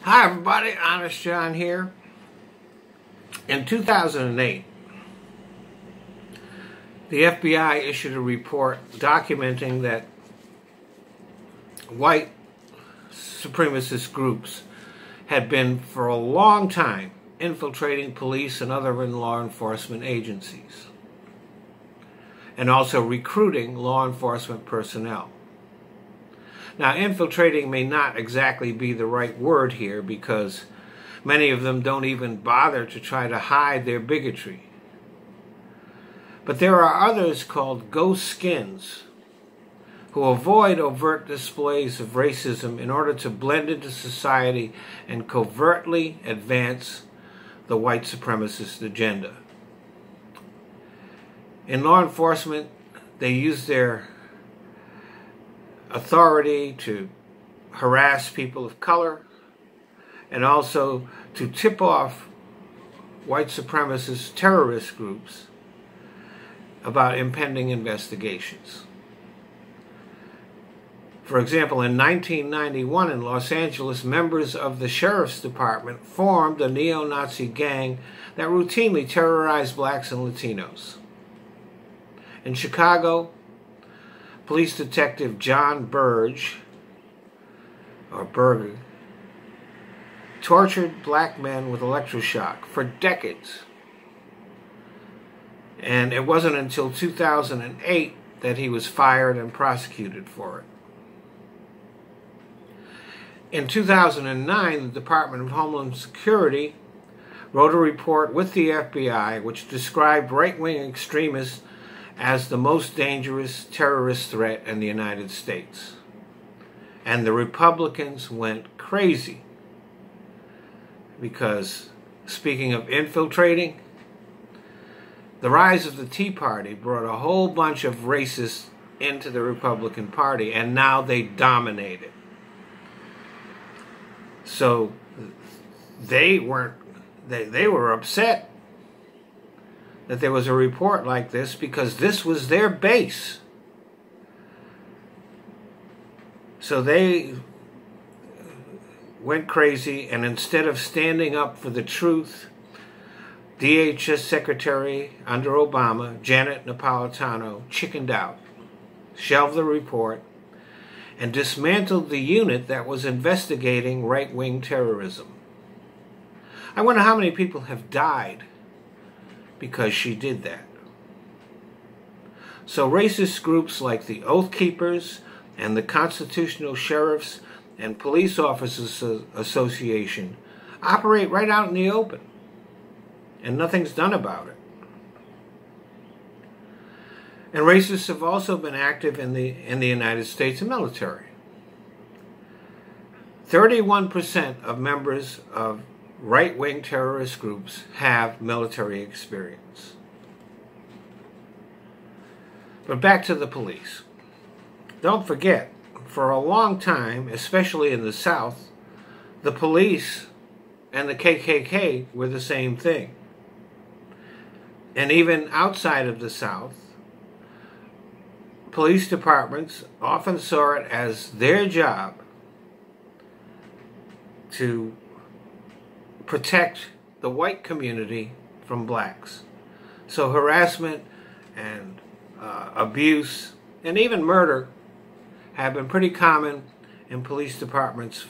Hi everybody, Honest John here. In 2008, the FBI issued a report documenting that white supremacist groups had been for a long time infiltrating police and other law enforcement agencies, and also recruiting law enforcement personnel. Now, infiltrating may not exactly be the right word here because many of them don't even bother to try to hide their bigotry. But there are others called ghost skins who avoid overt displays of racism in order to blend into society and covertly advance the white supremacist agenda. In law enforcement, they use their authority to harass people of color and also to tip off white supremacist terrorist groups about impending investigations. For example, in 1991 in Los Angeles, members of the Sheriff's Department formed a neo-Nazi gang that routinely terrorized blacks and Latinos. In Chicago, Police Detective John Burge, or Berger, tortured black men with electroshock for decades. And it wasn't until 2008 that he was fired and prosecuted for it. In 2009, the Department of Homeland Security wrote a report with the FBI which described right-wing extremists as the most dangerous terrorist threat in the United States. And the Republicans went crazy because, speaking of infiltrating, the rise of the Tea Party brought a whole bunch of racists into the Republican Party, and now they dominate it. So they were upset that there was a report like this because this was their base. So they went crazy, and instead of standing up for the truth, DHS Secretary under Obama, Janet Napolitano, chickened out, shelved the report, and dismantled the unit that was investigating right-wing terrorism. I wonder how many people have died because she did that. So racist groups like the Oath Keepers and the Constitutional Sheriffs and Police Officers Association operate right out in the open, and nothing's done about it. And racists have also been active in the United States military. 31% of members of right-wing terrorist groups have military experience. But back to the police. Don't forget, for a long time, especially in the South, the police and the KKK were the same thing. And even outside of the South, police departments often saw it as their job to protect the white community from blacks. So harassment and abuse and even murder have been pretty common in police departments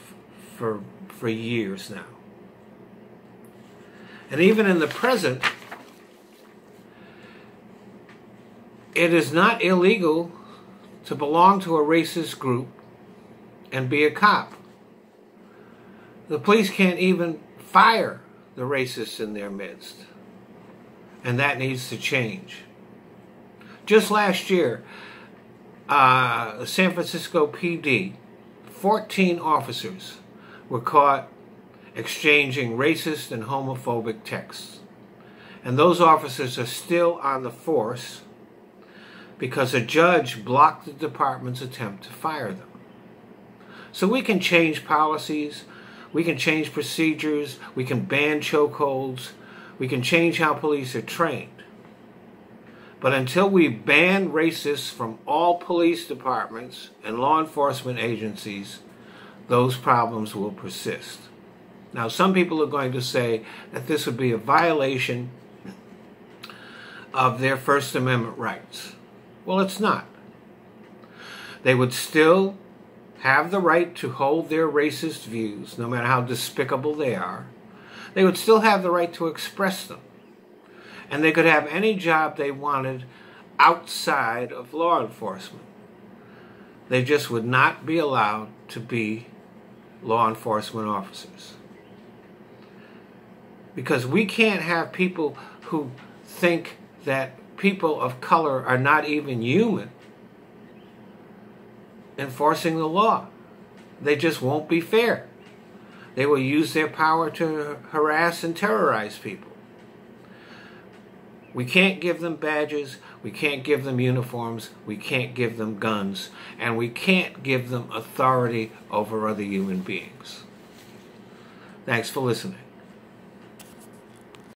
for years now. And even in the present, it is not illegal to belong to a racist group and be a cop. The police can't even fire the racists in their midst. And that needs to change. Just last year, San Francisco PD, 14 officers were caught exchanging racist and homophobic texts. And those officers are still on the force because a judge blocked the department's attempt to fire them. So we can change policies, we can change procedures, we can ban chokeholds, we can change how police are trained. But until we ban racists from all police departments and law enforcement agencies, those problems will persist. Now, some people are going to say that this would be a violation of their First Amendment rights. Well, it's not. They would still have the right to hold their racist views, no matter how despicable they are. They would still have the right to express them. And they could have any job they wanted outside of law enforcement. They just would not be allowed to be law enforcement officers. Because we can't have people who think that people of color are not even human enforcing the law. They just won't be fair. They will use their power to harass and terrorize people. We can't give them badges, we can't give them uniforms, we can't give them guns, and we can't give them authority over other human beings. Thanks for listening.